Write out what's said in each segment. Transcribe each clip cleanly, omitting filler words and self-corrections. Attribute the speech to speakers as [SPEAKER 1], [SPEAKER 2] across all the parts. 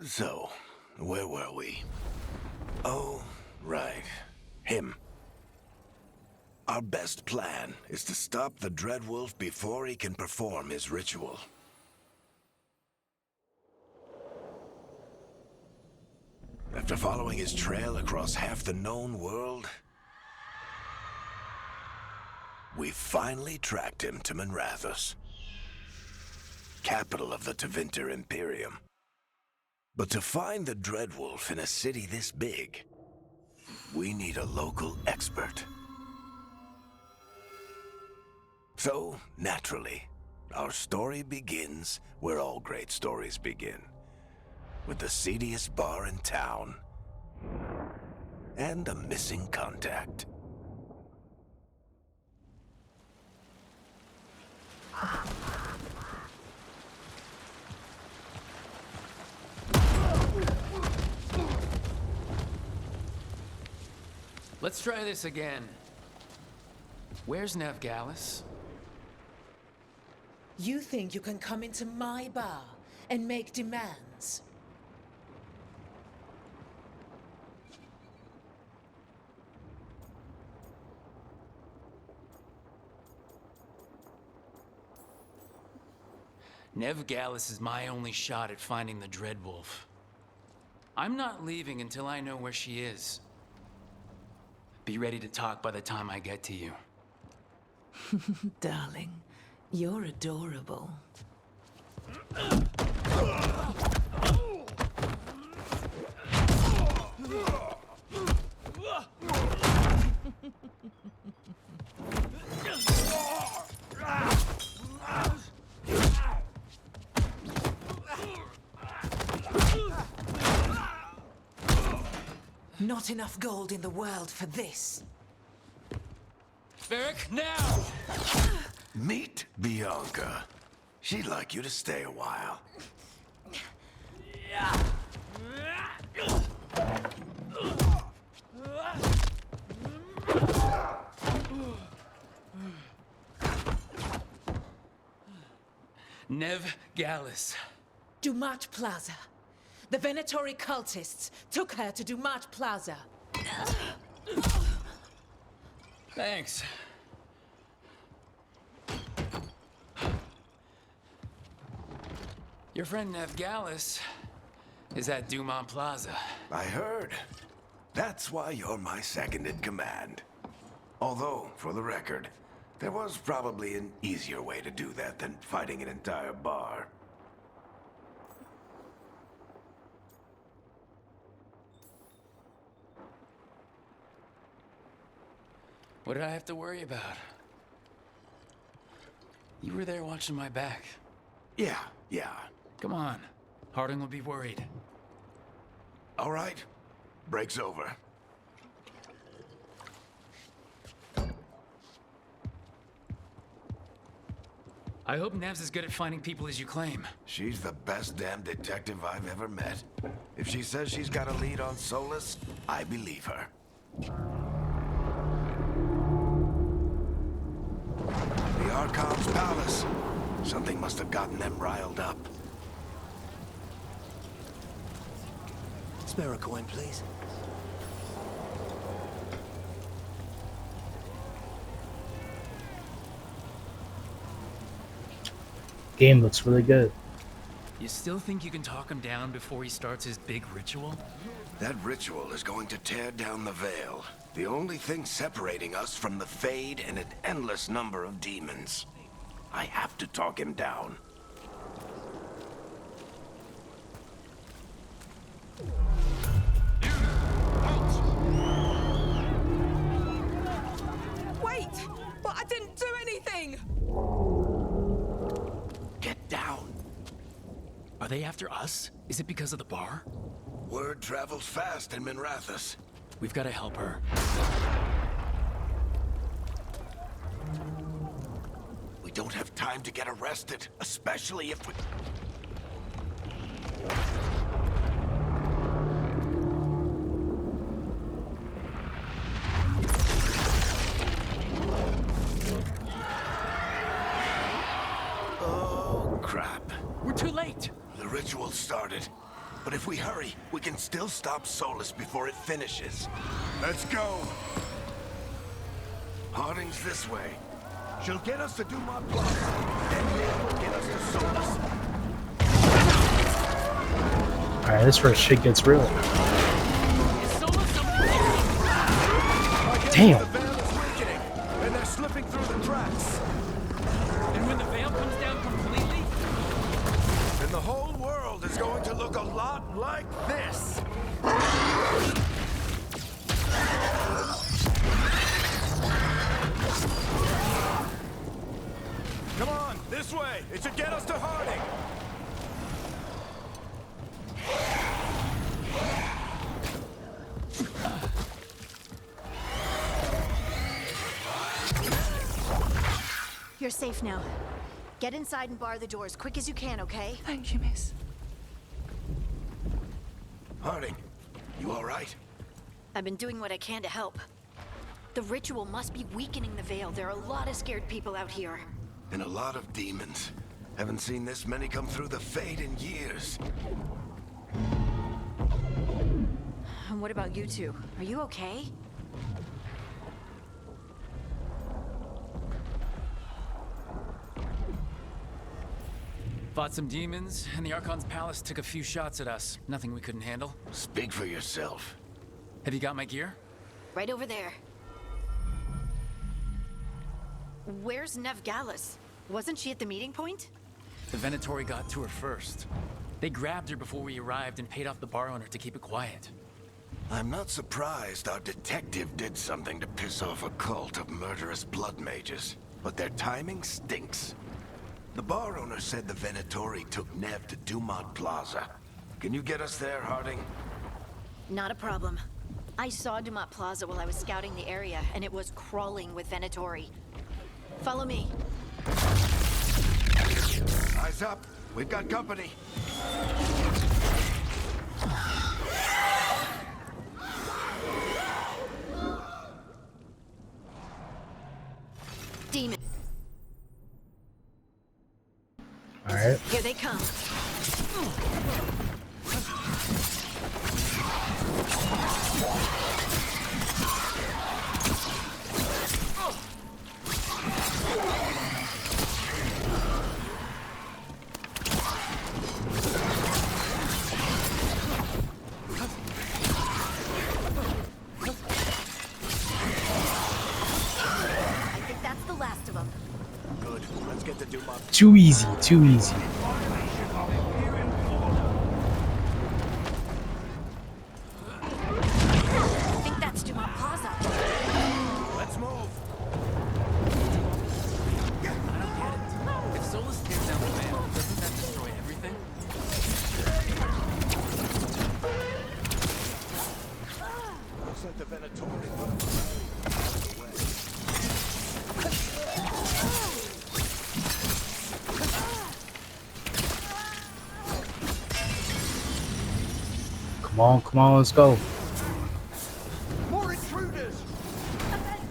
[SPEAKER 1] So, where were we? Oh, right. Him. Our best plan is to stop the Dreadwolf before he can perform his ritual. After following his trail across half the known world, we finally tracked him to Minrathous, capital of the Tevinter Imperium. But to find the Dreadwolf in a city this big, we need a local expert. So, naturally, our story begins where all great stories begin, with the seediest bar in town and a missing contact.
[SPEAKER 2] Let's try this again. Where's Veilguard?
[SPEAKER 3] You think you can come into my bar and make demands?
[SPEAKER 2] Veilguard is my only shot at finding the Dreadwolf. I'm not leaving until I know where she is. Be ready to talk by the time I get to you.
[SPEAKER 3] Darling, you're adorable. Not enough gold in the world for this.
[SPEAKER 2] Varric, now!
[SPEAKER 1] Meet Bianca. She'd like you to stay a while.
[SPEAKER 2] Veilguard.
[SPEAKER 3] Dumat Plaza. The Venatori cultists took her to Dumat Plaza.
[SPEAKER 2] Thanks. Your friend Veilguard is at Dumont Plaza.
[SPEAKER 1] I heard. That's why you're my second in command. Although, for the record, there was probably an easier way to do that than fighting an entire bar.
[SPEAKER 2] What did I have to worry about? You were there watching my back.
[SPEAKER 1] Yeah.
[SPEAKER 2] Come on. Harding will be worried.
[SPEAKER 1] All right. Break's over.
[SPEAKER 2] I hope Nev's as good at finding people as you claim.
[SPEAKER 1] She's the best damn detective I've ever met. If she says she's got a lead on Solus, I believe her. The Archon's palace. Something must have gotten them riled up.
[SPEAKER 4] Spare a coin, please.
[SPEAKER 5] Game looks really good.
[SPEAKER 2] You still think you can talk him down before he starts his big ritual?
[SPEAKER 1] That ritual is going to tear down the veil. The only thing separating us from the Fade and an endless number of demons. I have to talk him down.
[SPEAKER 3] Wait! But I didn't do anything!
[SPEAKER 1] Get down.
[SPEAKER 2] Are they after us? Is it because of the bar?
[SPEAKER 1] Word travels fast in Minrathous.
[SPEAKER 2] We've got to help her.
[SPEAKER 1] We don't have time to get arrested, especially if we... Oh, crap.
[SPEAKER 2] We're too late!
[SPEAKER 1] The ritual started. But if we hurry, we can still stop Solus before it finishes. Let's go! Harding's this way. She'll get us to Dumont Plaza, and then we'll get us to Solus.
[SPEAKER 5] Alright, this where shit gets real. Damn!
[SPEAKER 1] The veil is weakening, and they're slipping through the cracks.
[SPEAKER 2] And when the veil comes down completely?
[SPEAKER 1] And the whole world is going to look a lot like this. Come on, this way. It should get us to Harding.
[SPEAKER 4] You're safe now. Get inside and bar the doors quick as you can, okay?
[SPEAKER 3] Thank you, miss.
[SPEAKER 1] Harding, you all right?
[SPEAKER 4] I've been doing what I can to help. The ritual must be weakening the veil. There are a lot of scared people out here.
[SPEAKER 1] And a lot of demons. Haven't seen this many come through the Fade in years.
[SPEAKER 4] And what about you two? Are you okay?
[SPEAKER 2] Fought some demons, and the Archon's palace took a few shots at us. Nothing we couldn't handle.
[SPEAKER 1] Speak for yourself.
[SPEAKER 2] Have you got my gear?
[SPEAKER 4] Right over there. Where's Nev Gallus? Wasn't she at the meeting point?
[SPEAKER 2] The Venatori got to her first. They grabbed her before we arrived and paid off the bar owner to keep it quiet.
[SPEAKER 1] I'm not surprised our detective did something to piss off a cult of murderous blood mages, but their timing stinks. The bar owner said the Venatori took Nev to Dumont Plaza. Can you get us there, Harding?
[SPEAKER 4] Not a problem. I saw Dumont Plaza while I was scouting the area, and it was crawling with Venatori. Follow me.
[SPEAKER 1] Eyes up. We've got company.
[SPEAKER 4] Demon.
[SPEAKER 5] Alright.
[SPEAKER 4] Here they come. I think that's the last of them.
[SPEAKER 1] Good. Let's get to Dumont.
[SPEAKER 5] Too easy, too easy.
[SPEAKER 4] I think that's Dumont Plaza.
[SPEAKER 1] Let's move.
[SPEAKER 2] If Solus tears down the veil, doesn't that destroy everything?
[SPEAKER 1] Looks like the Venatori put him away.
[SPEAKER 5] Come on, let's go.
[SPEAKER 1] More intruders!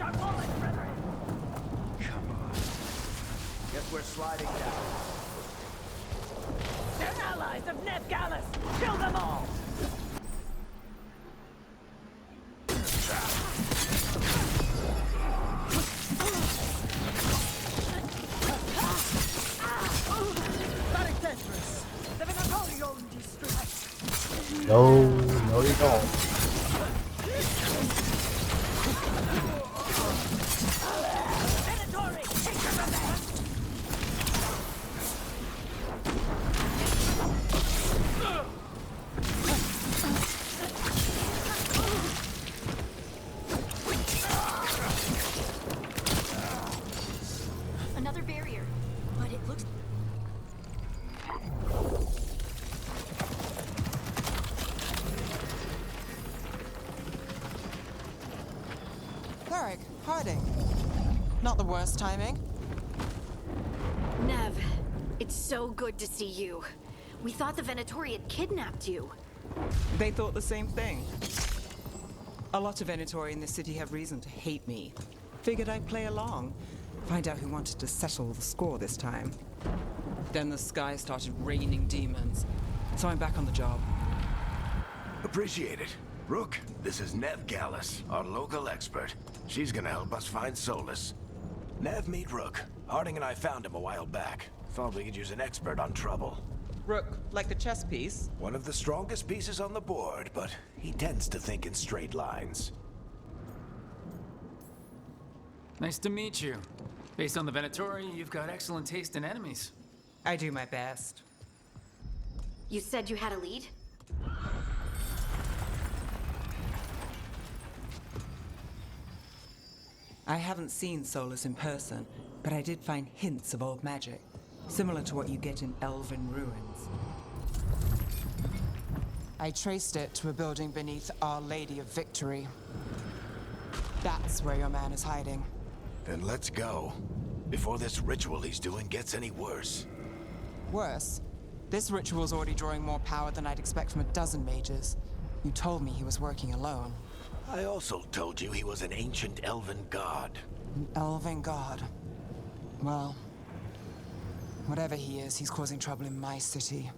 [SPEAKER 6] Come on. Guess we're sliding down. They're allies of Nev Gallus! Kill them all! Very dangerous. The Venatori own distress.
[SPEAKER 5] No, no, they don't.
[SPEAKER 6] Venatori, take your revenge!
[SPEAKER 4] Another barrier. But it looks...
[SPEAKER 7] Cleric, Harding. Not the worst timing.
[SPEAKER 4] Nev, it's so good to see you. We thought the Venatori had kidnapped you.
[SPEAKER 7] They thought the same thing. A lot of Venatori in this city have reason to hate me. Figured I'd play along. Find out who wanted to settle the score this time. Then the sky started raining demons. So I'm back on the job.
[SPEAKER 1] Appreciate it. Rook, this is Nev Gallus, our local expert. She's gonna help us find Solus. Nev, meet Rook. Harding and I found him a while back. Thought we could use an expert on trouble.
[SPEAKER 7] Rook, like the chess piece?
[SPEAKER 1] One of the strongest pieces on the board, but he tends to think in straight lines.
[SPEAKER 2] Nice to meet you. Based on the Venatori, you've got excellent taste in enemies.
[SPEAKER 7] I do my best.
[SPEAKER 4] You said you had a lead?
[SPEAKER 7] I haven't seen Solus in person, but I did find hints of old magic, similar to what you get in elven ruins. I traced it to a building beneath Our Lady of Victory. That's where your man is hiding.
[SPEAKER 1] Then let's go. Before this ritual he's doing gets any worse.
[SPEAKER 7] Worse, this ritual's already drawing more power than I'd expect from a dozen mages. You told me he was working alone.
[SPEAKER 1] I also told you he was an ancient elven god.
[SPEAKER 7] An elven god. Well, whatever he is, he's causing trouble in my city.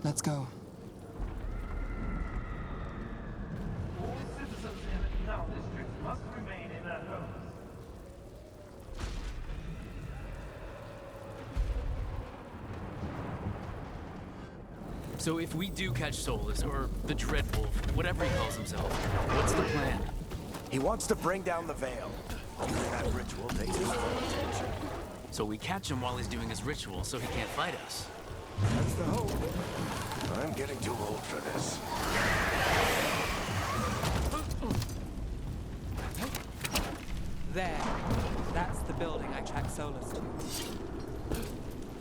[SPEAKER 7] Let's go.
[SPEAKER 8] All citizens in Canal District must remain in their homes.
[SPEAKER 2] So if we do catch Solus, or the Dreadwolf, whatever he calls himself, what's the plan?
[SPEAKER 1] He wants to bring down the Veil. That ritual takes his full attention.
[SPEAKER 2] So we catch him while he's doing his ritual so he can't fight us.
[SPEAKER 1] That's the hope. I'm getting too old for this.
[SPEAKER 7] There. That's the building I tracked Solus to.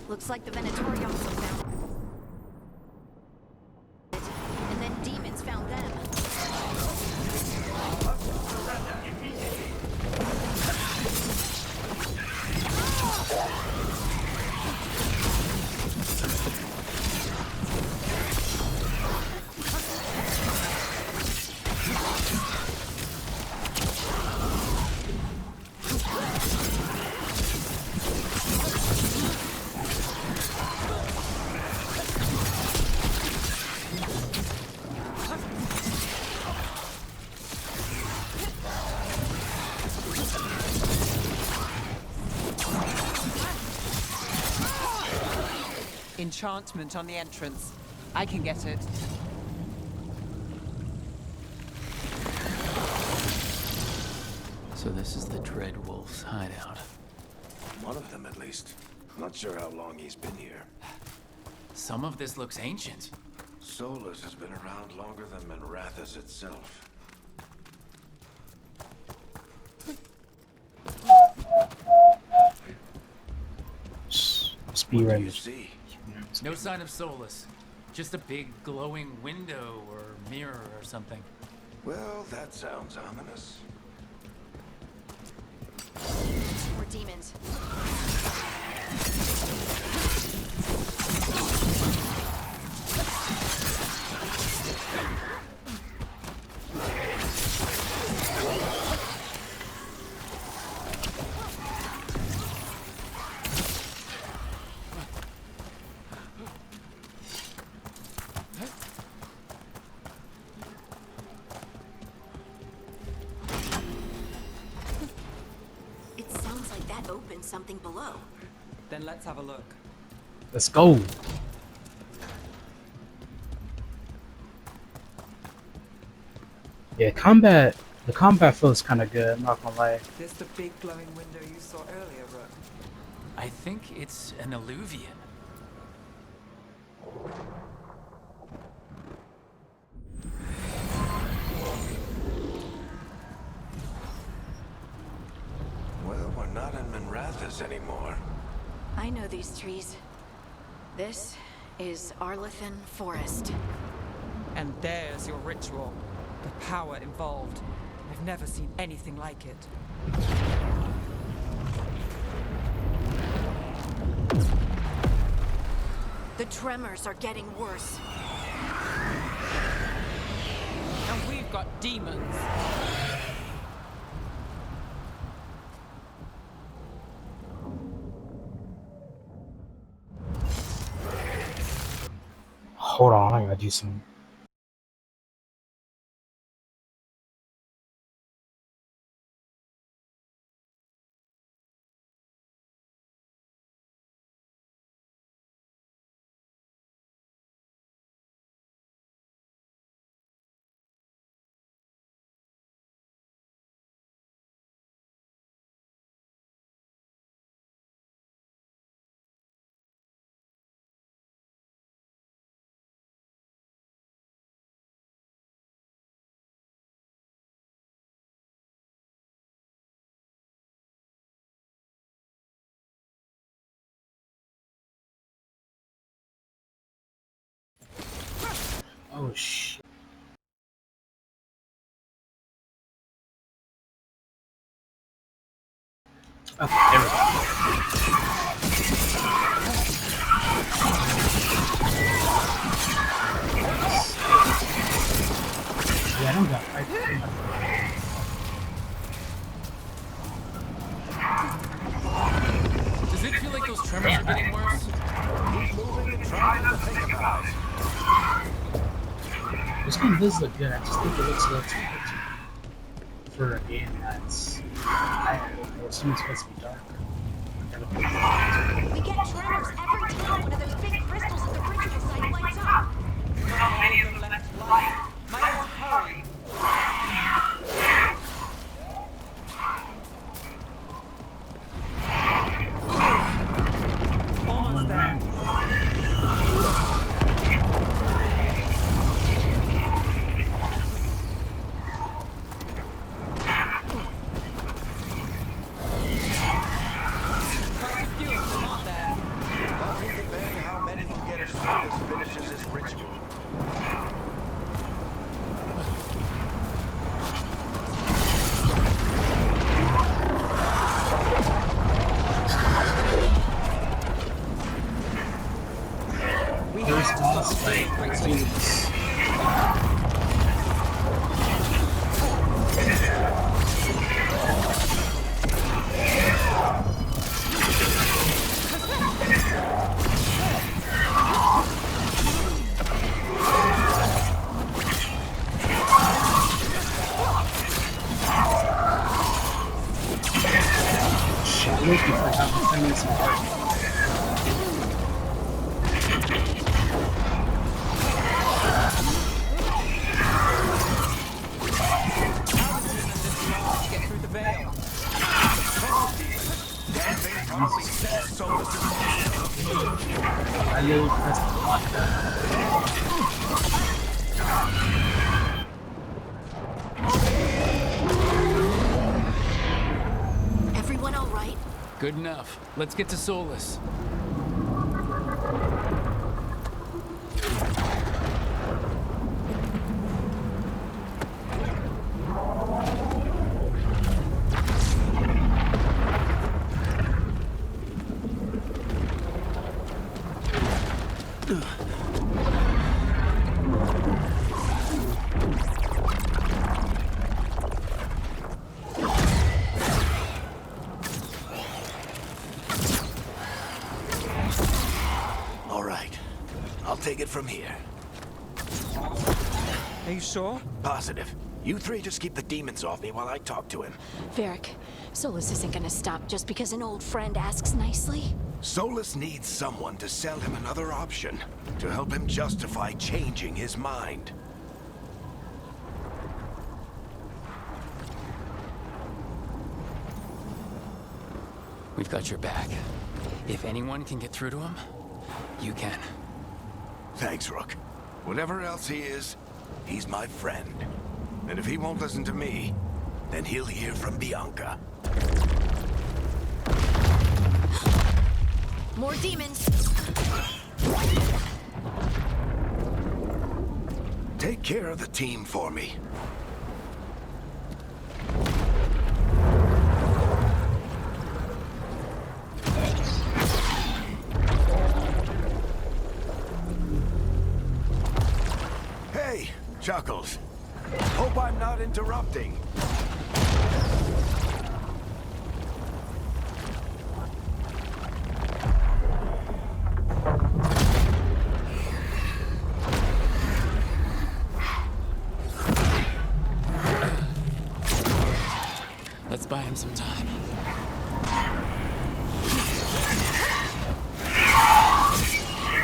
[SPEAKER 4] Looks like the Venatori also found it. And then demons found them.
[SPEAKER 7] Enchantment on the entrance. I can get it.
[SPEAKER 2] So this is the Dreadwolf's hideout.
[SPEAKER 1] One of them, at least. Not sure how long he's been here.
[SPEAKER 2] Some of this looks ancient.
[SPEAKER 1] Solus has been around longer than Minrathous itself.
[SPEAKER 5] Speed
[SPEAKER 1] What do you
[SPEAKER 5] renders.
[SPEAKER 1] see?
[SPEAKER 2] No sign of Solus. Just a big glowing window or mirror or something.
[SPEAKER 1] Well, that sounds ominous.
[SPEAKER 4] More demons. It sounds like that opened something below.
[SPEAKER 7] Then let's have a look.
[SPEAKER 5] Let's go. Yeah, combat. The combat feels kind of good. I'm not gonna lie.
[SPEAKER 7] This the big glowing window you saw earlier, Rook?
[SPEAKER 2] I think it's an illuvian.
[SPEAKER 1] Well, we're not in Minrathous anymore.
[SPEAKER 4] I know these trees. This is Arlethan Forest.
[SPEAKER 7] And there's your ritual. The power involved. I've never seen anything like it.
[SPEAKER 4] The tremors are getting worse.
[SPEAKER 7] And we've got demons.
[SPEAKER 5] Hold on, I gotta do some Oh shit. Okay, there we go. Yeah, I don't got I
[SPEAKER 2] Does it feel like those tremors are getting worse?
[SPEAKER 1] Keep moving and try not to think about it.
[SPEAKER 5] This one does look good. I just think it looks a little too good for a game that's I assume it's supposed to be dark.
[SPEAKER 4] We get tremors every time one of those big crystals at the ritual site lights up.
[SPEAKER 6] Not many of them left light. Might want to hurry. Almost there.
[SPEAKER 1] Nothing depending how many can get as soon as finishes his ritual.
[SPEAKER 5] There's boss fight. Jesus. Shit, looking for how to this part.
[SPEAKER 7] Get through the veil.
[SPEAKER 1] Probably says Solus is
[SPEAKER 5] I literally pressed the button.
[SPEAKER 4] Everyone all right?
[SPEAKER 2] Good enough. Let's get to Solus.
[SPEAKER 1] all right. I'll take it from here.
[SPEAKER 7] Are you sure?
[SPEAKER 1] Positive. You three just keep the demons off me while I talk to him.
[SPEAKER 4] Varric, Solus isn't gonna stop just because an old friend asks nicely.
[SPEAKER 1] Solus needs someone to sell him another option, to help him justify changing his mind.
[SPEAKER 2] We've got your back. If anyone can get through to him, you can.
[SPEAKER 1] Thanks, Rook. Whatever else he is, he's my friend. And if he won't listen to me, then he'll hear from Bianca.
[SPEAKER 4] More demons!
[SPEAKER 1] Take care of the team for me. Hey, Chuckles. Hope I'm not interrupting.
[SPEAKER 2] Let's buy him some time.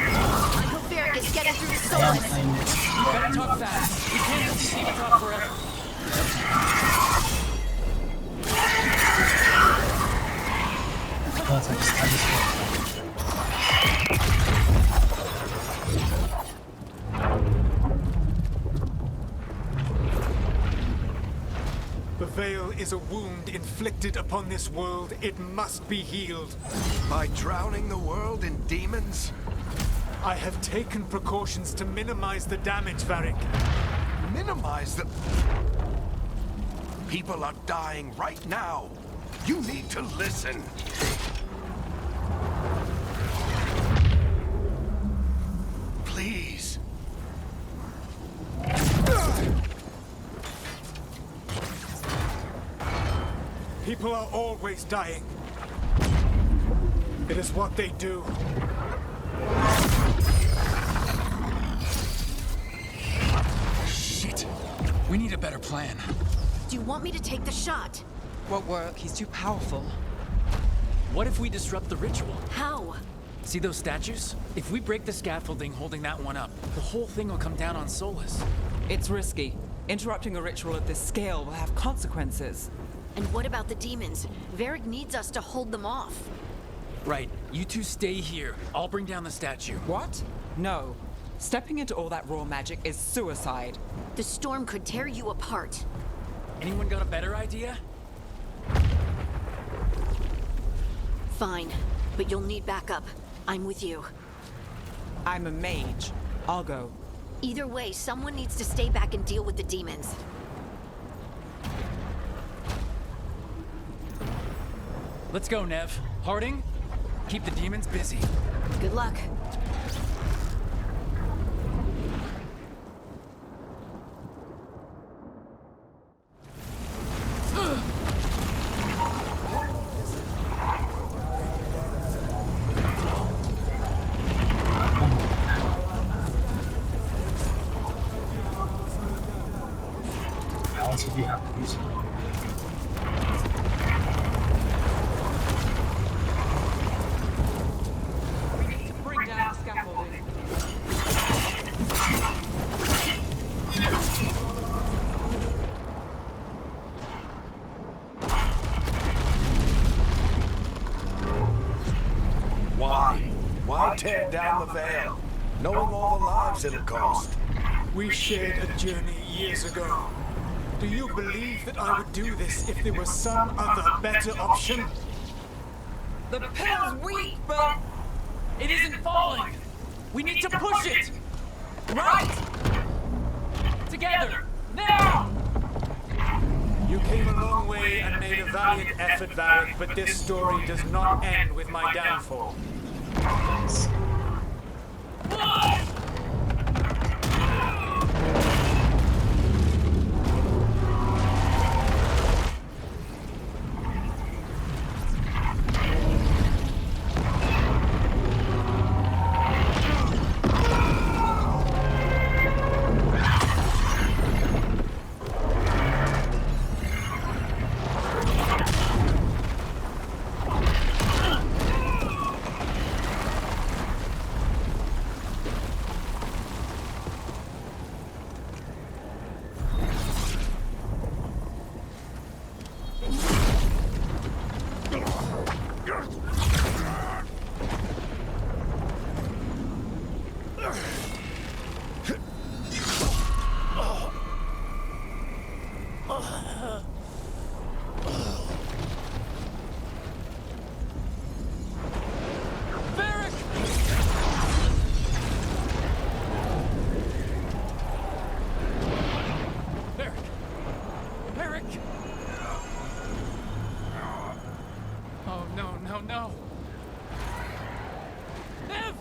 [SPEAKER 4] I hope Varric is getting through to
[SPEAKER 5] Yeah, I'm
[SPEAKER 4] Solus.
[SPEAKER 5] playing this.
[SPEAKER 2] You better talk fast. We can't let these demons talk forever.
[SPEAKER 5] Plus, I just
[SPEAKER 9] The veil is a wound inflicted upon this world. It must be healed.
[SPEAKER 1] By drowning the world in demons?
[SPEAKER 9] I have taken precautions to minimize the damage, Varric.
[SPEAKER 1] Minimize the... People are dying right now. You need to listen. Please.
[SPEAKER 9] People are always dying. It is what they do.
[SPEAKER 2] Shit. We need a better plan.
[SPEAKER 4] Do you want me to take the shot?
[SPEAKER 7] Won't work. He's too powerful.
[SPEAKER 2] What if we disrupt the ritual?
[SPEAKER 4] How?
[SPEAKER 2] See those statues? If we break the scaffolding holding that one up, the whole thing will come down on Solus.
[SPEAKER 7] It's risky. Interrupting a ritual at this scale will have consequences.
[SPEAKER 4] And what about the demons? Varric needs us to hold them off.
[SPEAKER 2] Right. You two stay here. I'll bring down the statue.
[SPEAKER 7] What? No. Stepping into all that raw magic is suicide.
[SPEAKER 4] The storm could tear you apart.
[SPEAKER 2] Anyone got a better idea?
[SPEAKER 4] Fine, but you'll need backup. I'm with you.
[SPEAKER 7] I'm a mage. I'll go.
[SPEAKER 4] Either way, someone needs to stay back and deal with the demons.
[SPEAKER 2] Let's go, Nev. Harding, keep the demons busy.
[SPEAKER 4] Good luck.
[SPEAKER 5] Balance if you have to use it.
[SPEAKER 7] Bring down the scaffolding.
[SPEAKER 1] Why? Why tear down the veil? Knowing all the lives it'll cost.
[SPEAKER 9] We shared a journey years ago. Do you believe that I would do this if there was some other better option?
[SPEAKER 2] The pill's weak, but it isn't falling. We need to push it. Right? Together. Now!
[SPEAKER 9] You came a long way and made a valiant effort, Varric, but this story does not end with my downfall.
[SPEAKER 2] No. Nev!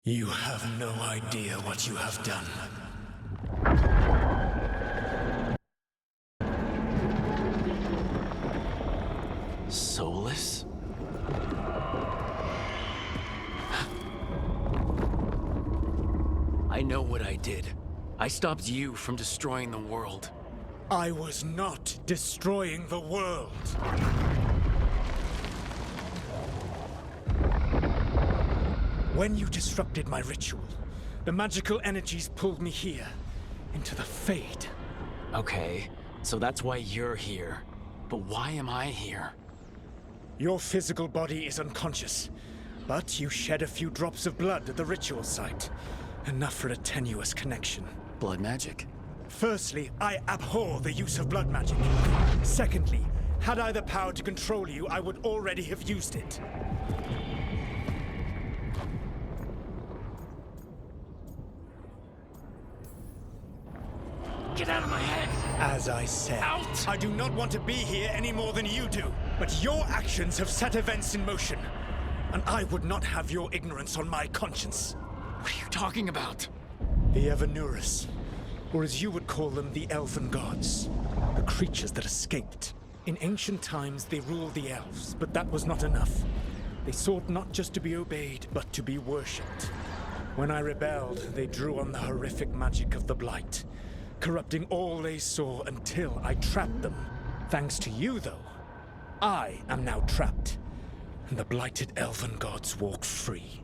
[SPEAKER 9] You have no idea what you have done.
[SPEAKER 2] Soulless? I know what I did. I stopped you from destroying the world.
[SPEAKER 9] I was not destroying the world. When you disrupted my ritual, the magical energies pulled me here, into the Fade.
[SPEAKER 2] Okay, so that's why you're here. But why am I here?
[SPEAKER 9] Your physical body is unconscious, but you shed a few drops of blood at the ritual site. Enough for a tenuous connection.
[SPEAKER 2] Blood magic?
[SPEAKER 9] Firstly, I abhor the use of blood magic. Secondly, had I the power to control you, I would already have used it.
[SPEAKER 2] Get out of my head!
[SPEAKER 9] As I said,
[SPEAKER 2] Out!
[SPEAKER 9] I do not want to be here any more than you do. But your actions have set events in motion. And I would not have your ignorance on my conscience.
[SPEAKER 2] What are you talking about?
[SPEAKER 9] The Evanurus, or as you would call them, the Elven Gods. The creatures that escaped. In ancient times, they ruled the elves, but that was not enough. They sought not just to be obeyed, but to be worshipped. When I rebelled, they drew on the horrific magic of the Blight, corrupting all they saw until I trapped them. Thanks to you, though, I am now trapped, and the blighted Elven Gods walk free.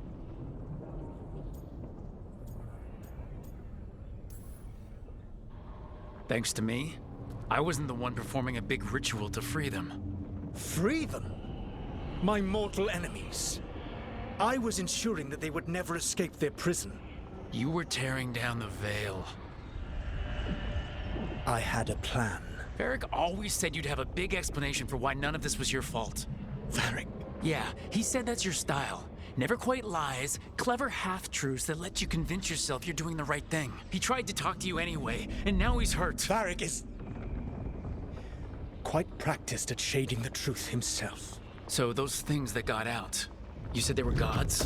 [SPEAKER 2] Thanks to me, I wasn't the one performing a big ritual to free them.
[SPEAKER 9] Free them? My mortal enemies. I was ensuring that they would never escape their prison.
[SPEAKER 2] You were tearing down the veil.
[SPEAKER 9] I had a plan.
[SPEAKER 2] Varric always said you'd have a big explanation for why none of this was your fault.
[SPEAKER 9] Varric?
[SPEAKER 2] Yeah, he said that's your style. Never quite lies, clever half-truths that let you convince yourself you're doing the right thing. He tried to talk to you anyway, and now he's hurt.
[SPEAKER 9] Varric is quite practiced at shading the truth himself.
[SPEAKER 2] So those things that got out, you said they were gods?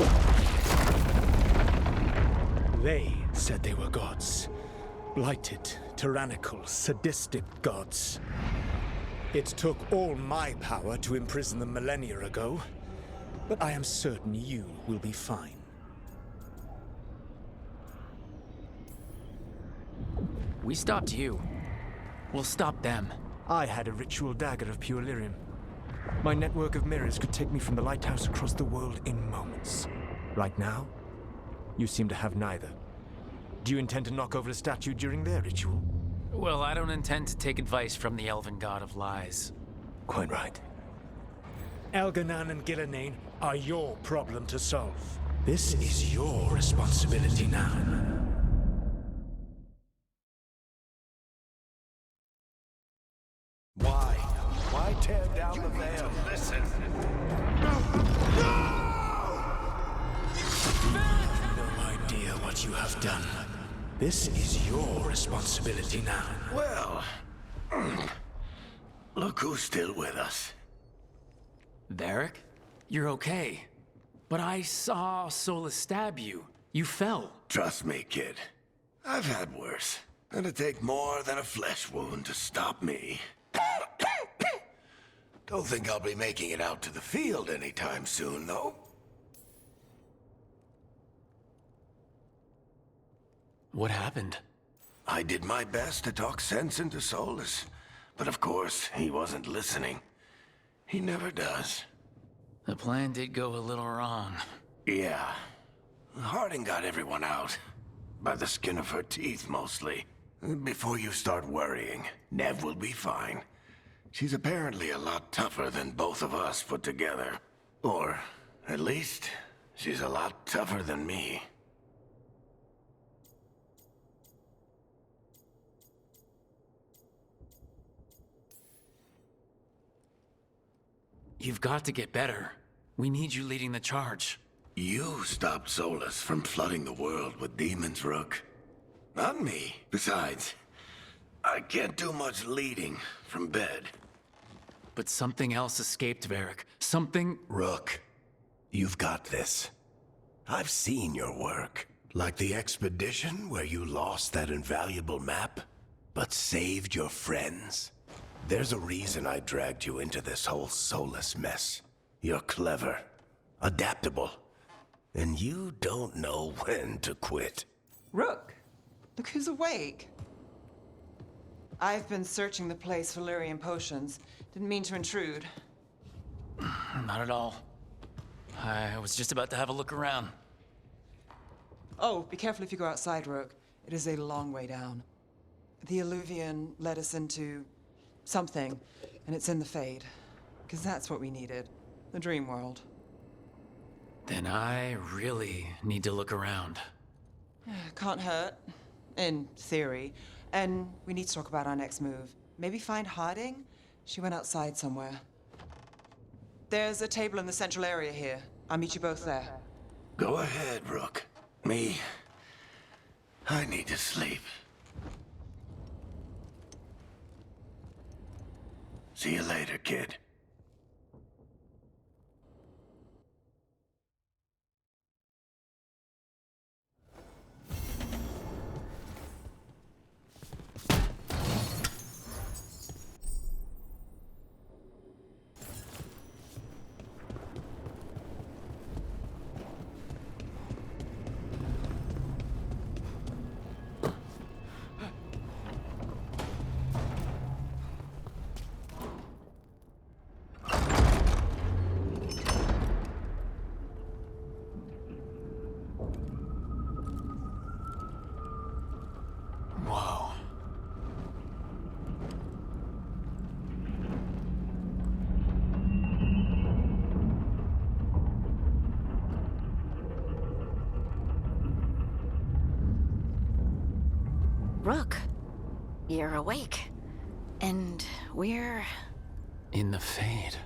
[SPEAKER 9] They said they were gods. Blighted, tyrannical, sadistic gods. It took all my power to imprison them millennia ago, but I am certain you will be fine.
[SPEAKER 2] We stopped you. We'll stop them.
[SPEAKER 9] I had a ritual dagger of pure lyrium. My network of mirrors could take me from the lighthouse across the world in moments. Right now, you seem to have neither. Do you intend to knock over a statue during their ritual?
[SPEAKER 2] Well, I don't intend to take advice from the Elven God of Lies.
[SPEAKER 9] Quite right. Elganan and Gillenane are your problem to solve. This is your responsibility now.
[SPEAKER 1] Why? Why tear down the veil? Listen.
[SPEAKER 9] No idea what you have done. This is your responsibility now.
[SPEAKER 1] Well, look who's still with us.
[SPEAKER 2] Varric? You're okay. But I saw Solus stab you. You fell.
[SPEAKER 1] Trust me, kid. I've had worse. It'd take more than a flesh wound to stop me. Don't think I'll be making it out to the field anytime soon, though.
[SPEAKER 2] What happened?
[SPEAKER 1] I did my best to talk sense into Solus, but of course, he wasn't listening. He never does.
[SPEAKER 2] The plan did go a little wrong.
[SPEAKER 1] Yeah. Harding got everyone out. By the skin of her teeth, mostly. Before you start worrying, Nev will be fine. She's apparently a lot tougher than both of us put together. Or, at least, she's a lot tougher than me.
[SPEAKER 2] You've got to get better. We need you leading the charge.
[SPEAKER 1] You stopped Solus from flooding the world with demons, Rook. Not me. Besides, I can't do much leading from bed.
[SPEAKER 2] But something else escaped, Varric. Something...
[SPEAKER 1] Rook, you've got this. I've seen your work. Like the expedition where you lost that invaluable map, but saved your friends. There's a reason I dragged you into this whole Solus mess. You're clever, adaptable, and you don't know when to quit.
[SPEAKER 7] Rook, look who's awake. I've been searching the place for Lyrian potions. Didn't mean to intrude.
[SPEAKER 2] Not at all. I was just about to have a look around.
[SPEAKER 7] Oh, be careful if you go outside, Rook. It is a long way down. The Illuvian led us into something, and it's in the Fade. Because that's what we needed. The dream world.
[SPEAKER 2] Then I really need to look around.
[SPEAKER 7] Can't hurt. In theory. And we need to talk about our next move. Maybe find Harding? She went outside somewhere. There's a table in the central area here. I'll meet you both there.
[SPEAKER 1] Go ahead, Rook. Me, I need to sleep. See you later, kid.
[SPEAKER 2] Whoa.
[SPEAKER 4] Rook, you're awake. And we're...
[SPEAKER 2] In the Fade.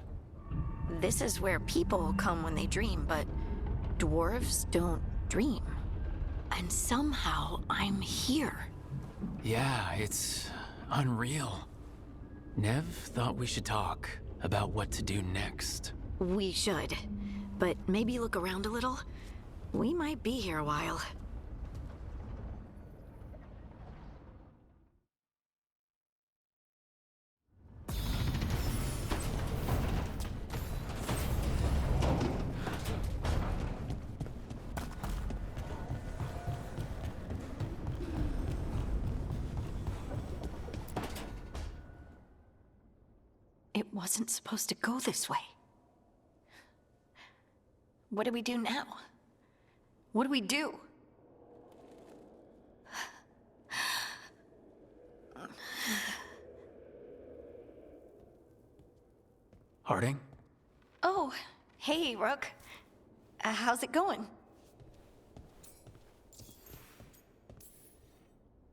[SPEAKER 4] This is where people come when they dream, but dwarves don't dream. And somehow I'm here.
[SPEAKER 2] Yeah, it's unreal. Nev thought we should talk about what to do next.
[SPEAKER 4] We should. But maybe look around a little. We might be here a while. It wasn't supposed to go this way. What do we do now? What do we do?
[SPEAKER 2] Harding?
[SPEAKER 4] Oh, hey, Rook. How's it going?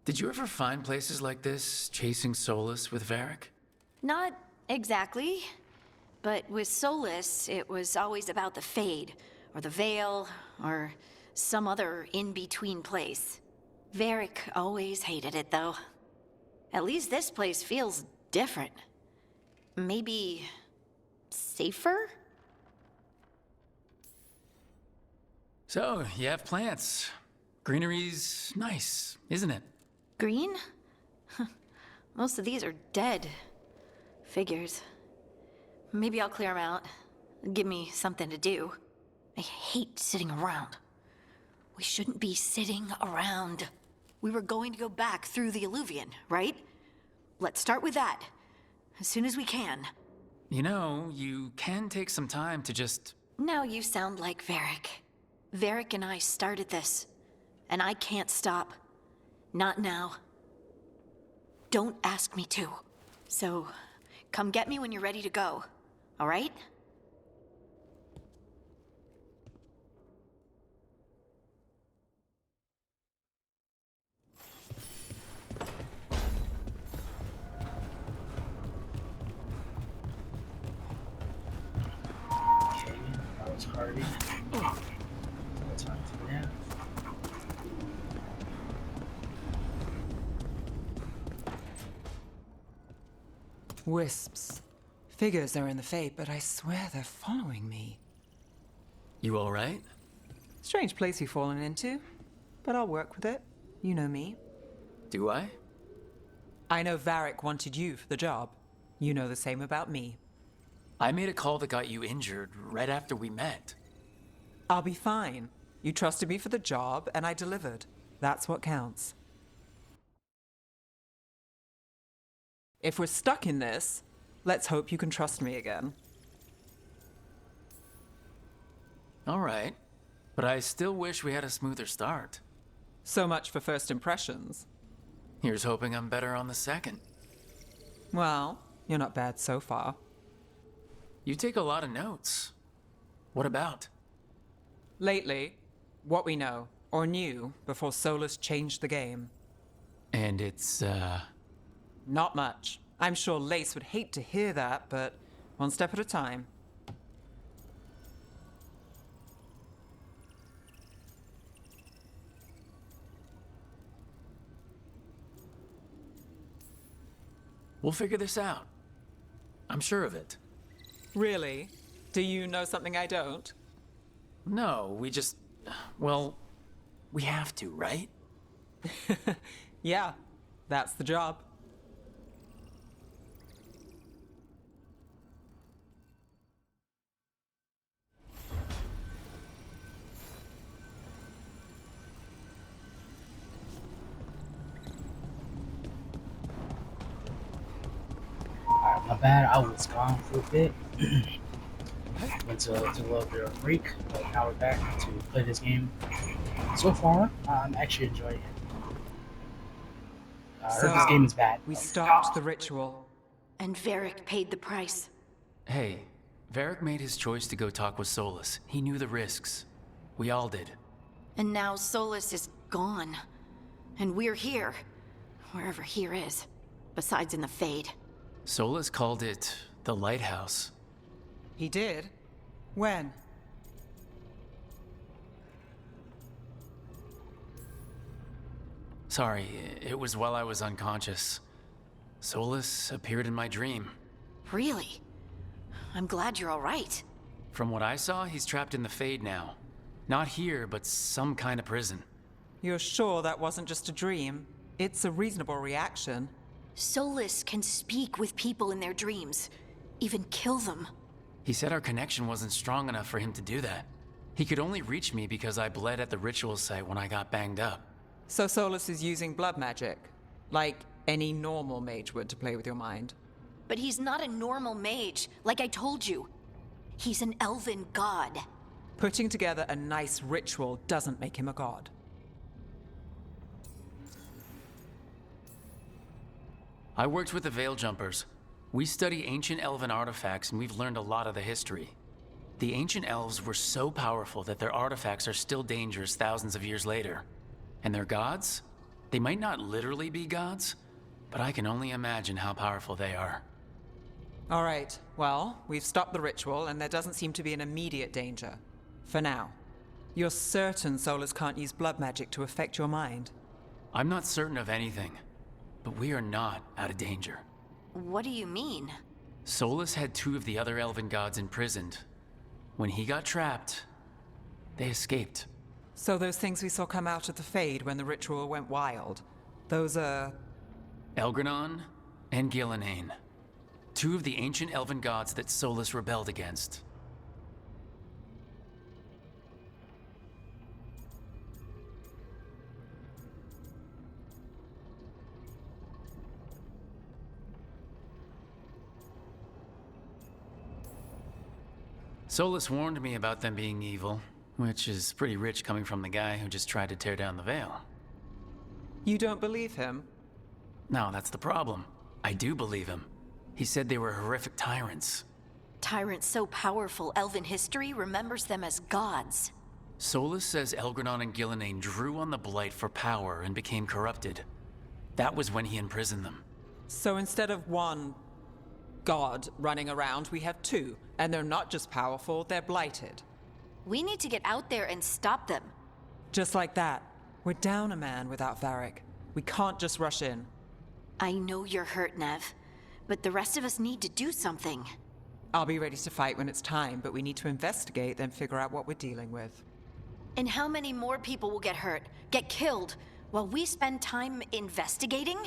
[SPEAKER 2] Did you ever find places like this, chasing Solus with Varric?
[SPEAKER 4] Not exactly. But with Solus, it was always about the Fade, or the Veil, or some other in-between place. Varric always hated it, though. At least this place feels different. Maybe... safer?
[SPEAKER 2] So, you have plants. Greenery's nice, isn't it?
[SPEAKER 4] Green? Most of these are dead. Figures. Maybe I'll clear them out. Give me something to do. I hate sitting around. We shouldn't be sitting around. We were going to go back through the Illuvian, right? Let's start with that. As soon as we can.
[SPEAKER 2] You know, you can take some time to just...
[SPEAKER 4] Now you sound like Varric. Varric and I started this. And I can't stop. Not now. Don't ask me to. So, come get me when you're ready to go. All right?
[SPEAKER 5] Okay, that was Hardy. Let's talk to Nav.
[SPEAKER 7] Wisps. Figures are in the Fate, but I swear they're following me.
[SPEAKER 2] You all right?
[SPEAKER 7] Strange place you've fallen into, but I'll work with it. You know me.
[SPEAKER 2] Do I?
[SPEAKER 7] I know Varric wanted you for the job. You know the same about me.
[SPEAKER 2] I made a call that got you injured right after we met.
[SPEAKER 7] I'll be fine. You trusted me for the job, and I delivered. That's what counts. If we're stuck in this, let's hope you can trust me again.
[SPEAKER 2] All right. But I still wish we had a smoother start.
[SPEAKER 7] So much for first impressions.
[SPEAKER 2] Here's hoping I'm better on the second.
[SPEAKER 7] Well, you're not bad so far.
[SPEAKER 2] You take a lot of notes. What about?
[SPEAKER 7] Lately, what we know, or knew, before Solus changed the game.
[SPEAKER 2] And it's,
[SPEAKER 7] Not much. I'm sure Lace would hate to hear that, but one step at a time.
[SPEAKER 2] We'll figure this out. I'm sure of it.
[SPEAKER 7] Really? Do you know something I don't?
[SPEAKER 2] No, we just... Well, we have to, right?
[SPEAKER 7] Yeah, that's the job.
[SPEAKER 5] Alright, my bad. I was gone for a bit. Went to a little bit of a break, but now we're back to play this game. So far, I'm actually enjoying it. I heard this game is bad.
[SPEAKER 7] We stopped the ritual.
[SPEAKER 4] And Varric paid the price.
[SPEAKER 2] Hey, Varric made his choice to go talk with Solus. He knew the risks. We all did.
[SPEAKER 4] And now Solus is gone. And we're here. Wherever here is. Besides in the Fade.
[SPEAKER 2] Solus called it the Lighthouse.
[SPEAKER 7] He did? When?
[SPEAKER 2] Sorry, it was while I was unconscious. Solus appeared in my dream.
[SPEAKER 4] Really? I'm glad you're all right.
[SPEAKER 2] From what I saw, he's trapped in the Fade now. Not here, but some kind of prison.
[SPEAKER 7] You're sure that wasn't just a dream? It's a reasonable reaction.
[SPEAKER 4] Solus can speak with people in their dreams. Even kill them.
[SPEAKER 2] He said our connection wasn't strong enough for him to do that. He could only reach me because I bled at the ritual site when I got banged up.
[SPEAKER 7] So Solus is using blood magic? Like any normal mage would to play with your mind?
[SPEAKER 4] But he's not a normal mage, like I told you. He's an elven god.
[SPEAKER 7] Putting together a nice ritual doesn't make him a god.
[SPEAKER 2] I worked with the Veil Jumpers. We study ancient elven artifacts, and we've learned a lot of the history. The ancient elves were so powerful that their artifacts are still dangerous thousands of years later. And their gods? They might not literally be gods, but I can only imagine how powerful they are.
[SPEAKER 7] All right, well, we've stopped the ritual, and there doesn't seem to be an immediate danger. For now. You're certain Solus can't use blood magic to affect your mind?
[SPEAKER 2] I'm not certain of anything, but we are not out of danger.
[SPEAKER 4] What do you mean?
[SPEAKER 2] Solus had two of the other elven gods imprisoned. When he got trapped, they escaped.
[SPEAKER 7] So those things we saw come out of the Fade when the ritual went wild, those are...
[SPEAKER 2] Elgranon and Gillenane. Two of the ancient elven gods that Solus rebelled against. Solus warned me about them being evil, which is pretty rich coming from the guy who just tried to tear down the veil.
[SPEAKER 7] You don't believe him?
[SPEAKER 2] No, that's the problem. I do believe him. He said they were horrific tyrants.
[SPEAKER 4] Tyrants so powerful, elven history remembers them as gods.
[SPEAKER 2] Solus says Elgranon and Gillenane drew on the Blight for power and became corrupted. That was when he imprisoned them.
[SPEAKER 7] So instead of one god running around, we have two. And they're not just powerful, they're blighted.
[SPEAKER 4] We need to get out there and stop them.
[SPEAKER 7] Just like that. We're down a man without Varric. We can't just rush in.
[SPEAKER 4] I know you're hurt, Nev, but the rest of us need to do something.
[SPEAKER 7] I'll be ready to fight when it's time, but we need to investigate, then figure out what we're dealing with.
[SPEAKER 4] And how many more people will get hurt, get killed, while we spend time investigating?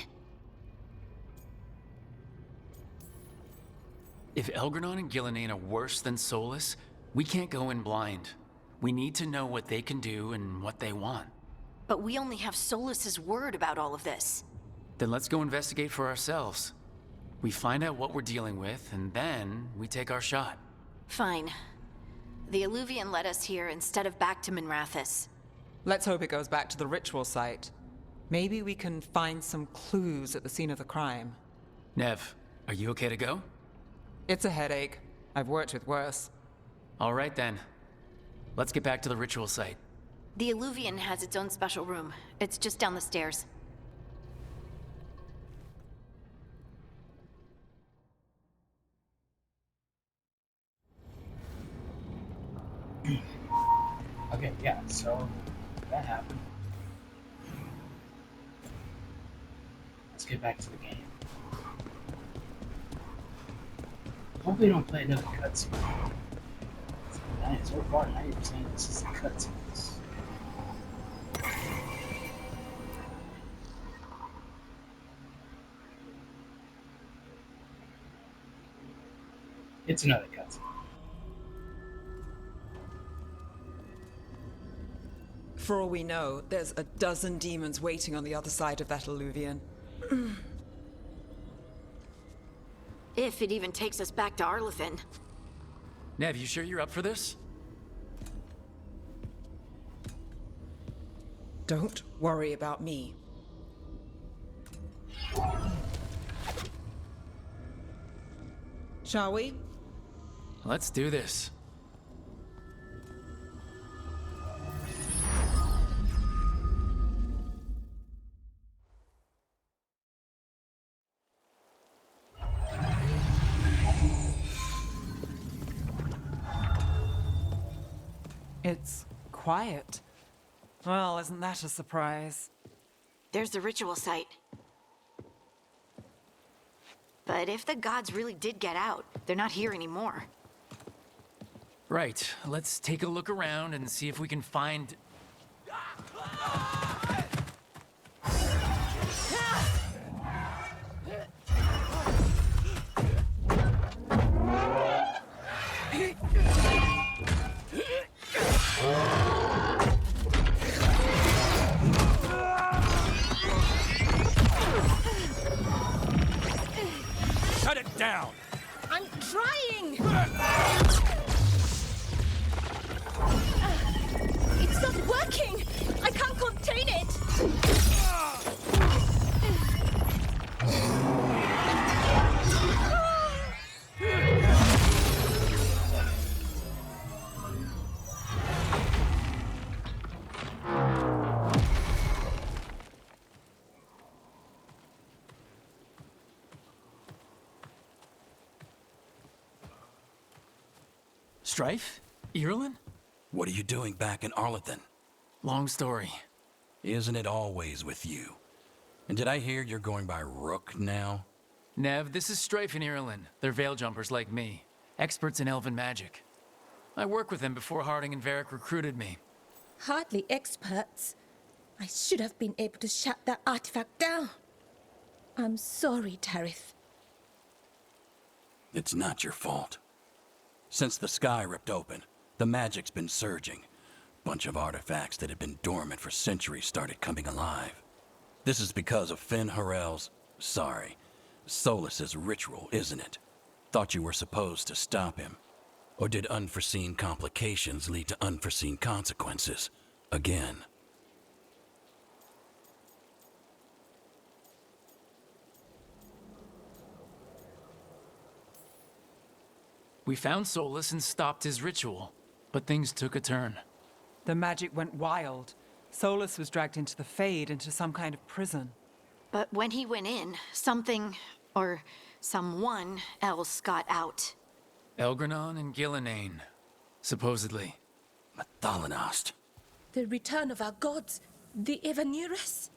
[SPEAKER 2] If Elgranon and Gillenane are worse than Solus, we can't go in blind. We need to know what they can do and what they want.
[SPEAKER 4] But we only have Solus's word about all of this.
[SPEAKER 2] Then let's go investigate for ourselves. We find out what we're dealing with, and then we take our shot.
[SPEAKER 4] Fine. The Illuvian led us here instead of back to Minrathous.
[SPEAKER 7] Let's hope it goes back to the ritual site. Maybe we can find some clues at the scene of the crime.
[SPEAKER 2] Nev, are you okay to go?
[SPEAKER 7] It's a headache. I've worked with worse.
[SPEAKER 2] All right then. Let's get back to the ritual site.
[SPEAKER 4] The Illuvian has its own special room. It's just down the stairs.
[SPEAKER 5] Okay, yeah, so that happened. Let's get back to the game. Hopefully don't play another cutscene. So far, 90% this is cutscenes. It's another cutscene.
[SPEAKER 7] For all we know, there's a dozen demons waiting on the other side of that Illuvian.
[SPEAKER 4] If it even takes us back to Arlethan.
[SPEAKER 2] Nev, you sure you're up for this?
[SPEAKER 7] Don't worry about me. Shall we?
[SPEAKER 2] Let's do this.
[SPEAKER 7] It's quiet. Well, isn't that a surprise?
[SPEAKER 4] There's the ritual site. But if the gods really did get out, they're not here anymore.
[SPEAKER 2] Right, let's take a look around and see if we can find...
[SPEAKER 1] Shut it down!
[SPEAKER 3] I'm trying! It's not working! I can't contain it!
[SPEAKER 2] Strife? Irulan?
[SPEAKER 10] What are you doing back in Arlethan?
[SPEAKER 2] Long story.
[SPEAKER 10] Isn't it always with you? And did I hear you're going by Rook now?
[SPEAKER 2] Nev, this is Strife and Irulan. They're veil jumpers like me. Experts in elven magic. I worked with them before Harding and Varric recruited me.
[SPEAKER 3] Hardly experts. I should have been able to shut that artifact down. I'm sorry, Tarith.
[SPEAKER 10] It's not your fault. Since the sky ripped open, the magic's been surging. Bunch of artifacts that had been dormant for centuries started coming alive. This is because of Finn Harel's... Solus's ritual, isn't it? Thought you were supposed to stop him. Or did unforeseen complications lead to unforeseen consequences? Again.
[SPEAKER 2] We found Solus and stopped his ritual, but things took a turn.
[SPEAKER 7] The magic went wild. Solus was dragged into the Fade, into some kind of prison.
[SPEAKER 4] But when he went in, something, or someone else got out.
[SPEAKER 2] Elgranon and Gillenane, supposedly.
[SPEAKER 10] Mathalanost.
[SPEAKER 3] The return of our gods, the Evanurus?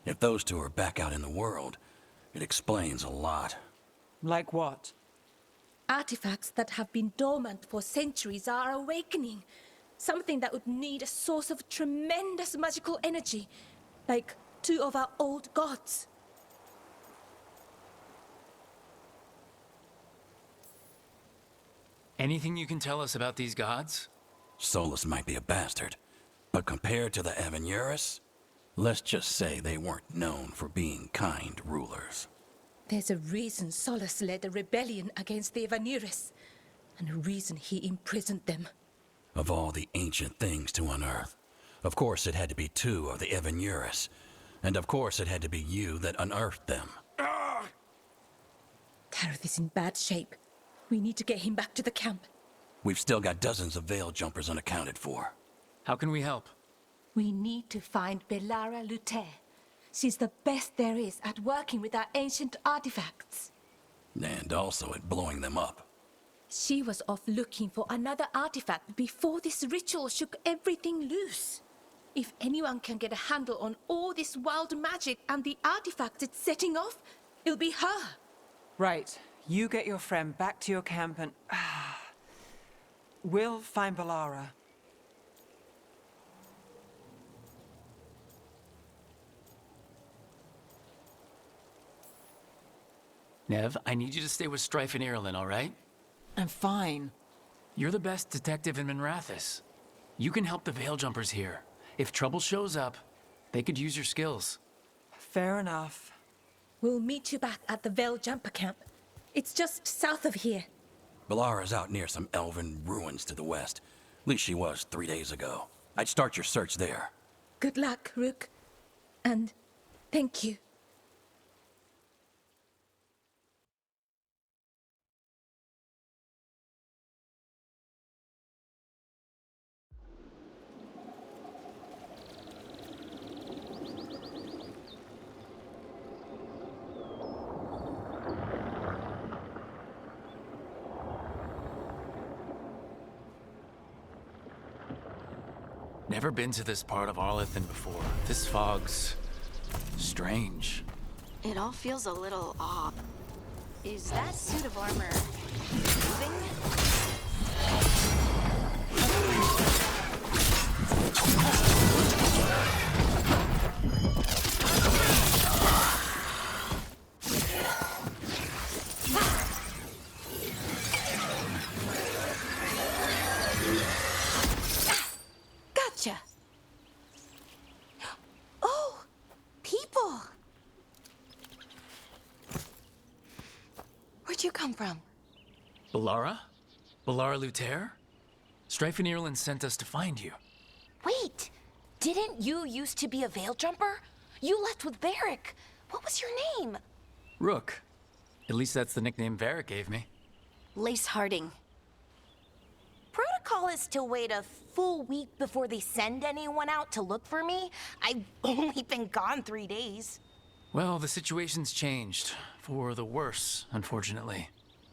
[SPEAKER 10] If those two are back out in the world, it explains a lot.
[SPEAKER 7] Like what?
[SPEAKER 3] Artifacts that have been dormant for centuries are awakening. Something that would need a source of tremendous magical energy, like two of our old gods.
[SPEAKER 2] Anything you can tell us about these gods?
[SPEAKER 10] Solus might be a bastard, but compared to the Avenurus, let's just say they weren't known for being kind rulers.
[SPEAKER 3] There's a reason Solus led a rebellion against the Evanuris, and a reason he imprisoned them.
[SPEAKER 10] Of all the ancient things to unearth, of course it had to be two of the Evanuris, and of course it had to be you that unearthed them.
[SPEAKER 3] Tareth is in bad shape. We need to get him back to the camp.
[SPEAKER 10] We've still got dozens of veil jumpers unaccounted for.
[SPEAKER 2] How can we help?
[SPEAKER 3] We need to find Belara Luther. She's the best there is at working with our ancient artifacts.
[SPEAKER 10] And also at blowing them up.
[SPEAKER 3] She was off looking for another artifact before this ritual shook everything loose. If anyone can get a handle on all this wild magic and the artifacts it's setting off, it'll be her.
[SPEAKER 7] Right. You get your friend back to your camp and... we'll find Belara.
[SPEAKER 2] Nev, I need you to stay with Strife and Irulan, all right?
[SPEAKER 7] I'm fine.
[SPEAKER 2] You're the best detective in Minrathous. You can help the Veil Jumpers here. If trouble shows up, they could use your skills.
[SPEAKER 7] Fair enough.
[SPEAKER 3] We'll meet you back at the Veil Jumper camp. It's just south of here.
[SPEAKER 10] Belara's out near some elven ruins to the west. At least she was 3 days ago. I'd start your search there.
[SPEAKER 3] Good luck, Rook. And thank you.
[SPEAKER 2] Never been to this part of Arlethan before. This fog's strange.
[SPEAKER 4] It all feels a little off. Is that suit of armor moving? Gotcha. Oh, people. Where'd you come from?
[SPEAKER 2] Belara? Belara Luther? Strife and Irulan sent us to find you.
[SPEAKER 11] Wait, didn't you used to be a veil jumper? You left with Varric. What was your name?
[SPEAKER 2] Rook. At least that's the nickname Varric gave me.
[SPEAKER 4] Lace Harding.
[SPEAKER 11] Protocol is to wait a full week before they send anyone out to look for me. I've only been gone 3 days.
[SPEAKER 2] Well, the situation's changed. For the worse, unfortunately.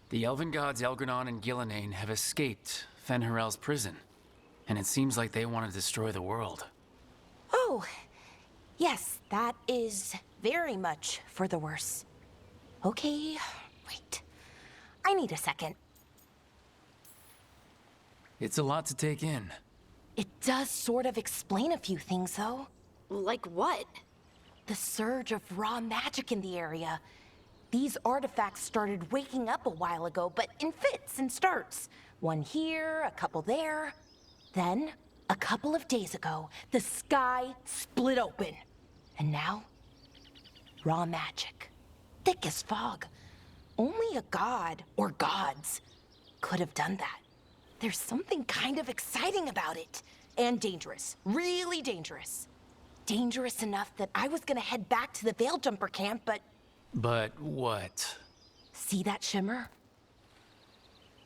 [SPEAKER 2] The elven gods Elgranon and Gillenane have escaped Fen'Harel's prison. And it seems like they want to destroy the world.
[SPEAKER 11] Oh, yes, that is very much for the worse. Okay, wait. I need a second.
[SPEAKER 2] It's a lot to take in.
[SPEAKER 11] It does sort of explain a few things, though.
[SPEAKER 4] Like what?
[SPEAKER 11] The surge of raw magic in the area. These artifacts started waking up a while ago, but in fits and starts. One here, a couple there. Then, a couple of days ago, the sky split open. And now, raw magic. Thick as fog. Only a god, or gods, could have done that. There's something kind of exciting about it. And dangerous. Really dangerous. Dangerous enough that I was gonna head back to the Veil Jumper camp, but...
[SPEAKER 2] But what?
[SPEAKER 11] See that shimmer?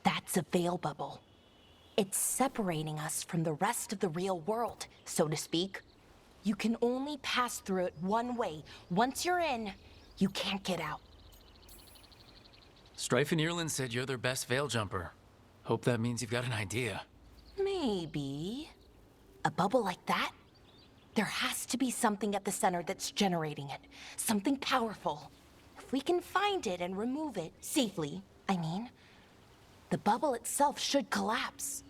[SPEAKER 11] That's a veil bubble. It's separating us from the rest of the real world, so to speak. You can only pass through it one way. Once you're in, you can't get out.
[SPEAKER 2] Strife and Irulan said you're their best veil jumper. Hope that means you've got an idea.
[SPEAKER 11] Maybe. A bubble like that? There has to be something at the center that's generating it. Something powerful. If we can find it and remove it, safely, I mean, the bubble itself should collapse.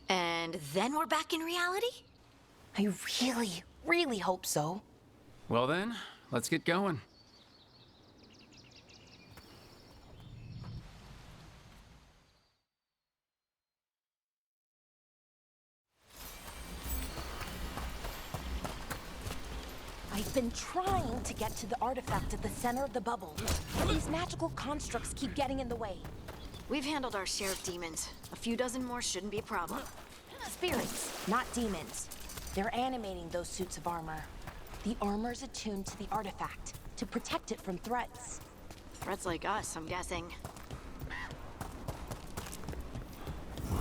[SPEAKER 4] And then we're back in reality?
[SPEAKER 11] I really, really hope so.
[SPEAKER 2] Well then, let's get going.
[SPEAKER 11] I've been trying to get to the artifact at the center of the bubble, but these magical constructs keep getting in the way.
[SPEAKER 4] We've handled our share of demons. A few dozen more shouldn't be a problem.
[SPEAKER 11] Spirits, not demons. They're animating those suits of armor. The armor's attuned to the artifact to protect it from threats.
[SPEAKER 4] Threats like us, I'm guessing.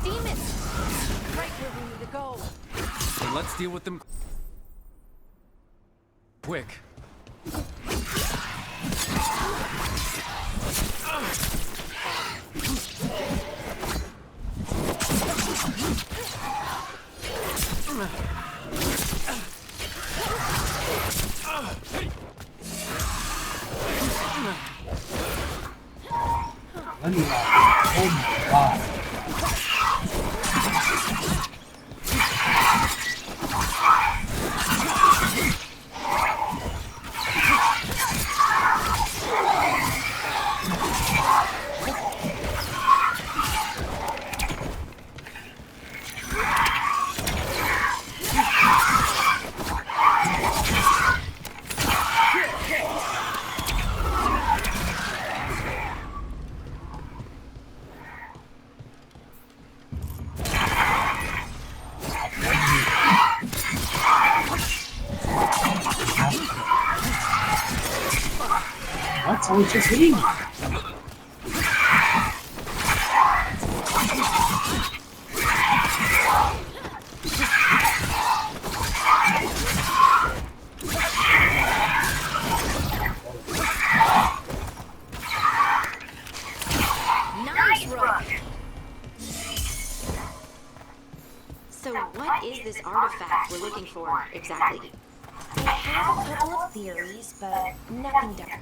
[SPEAKER 11] Demons! Right where we need to go.
[SPEAKER 2] Then let's deal with them quick.
[SPEAKER 5] Let me oh my god. What? I was just hitting you.
[SPEAKER 4] Nice rook! So what is this artifact we're looking for, exactly?
[SPEAKER 11] I have a couple of theories, but nothing done.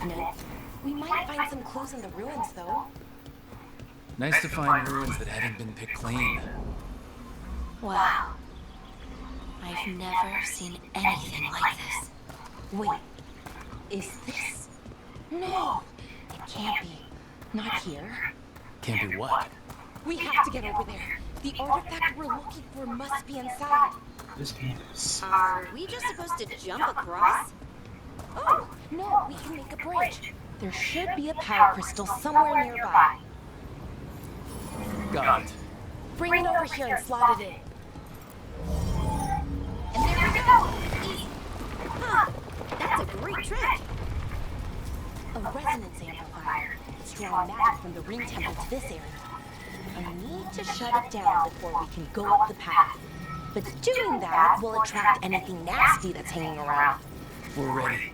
[SPEAKER 11] No. We might find some clues in the ruins, though.
[SPEAKER 2] Nice to find ruins that hadn't been picked clean.
[SPEAKER 4] Wow. I've never seen anything like this.
[SPEAKER 11] Wait. Is this? No! It can't be. Not here.
[SPEAKER 2] Can't be what?
[SPEAKER 11] We have to get over there. The artifact we're looking for must be inside.
[SPEAKER 5] This campus.
[SPEAKER 4] Are we just supposed to jump across?
[SPEAKER 11] Oh, no, we can make a bridge. There should be a power crystal somewhere nearby.
[SPEAKER 2] Got it.
[SPEAKER 11] Bring it over here and slot it in.
[SPEAKER 4] And there we go! Easy. Huh, that's a great trick.
[SPEAKER 11] A resonance amplifier. It's drawing magic from the ring temple to this area. I need to shut it down before we can go up the path. But doing that will attract anything nasty that's hanging around.
[SPEAKER 2] We're ready.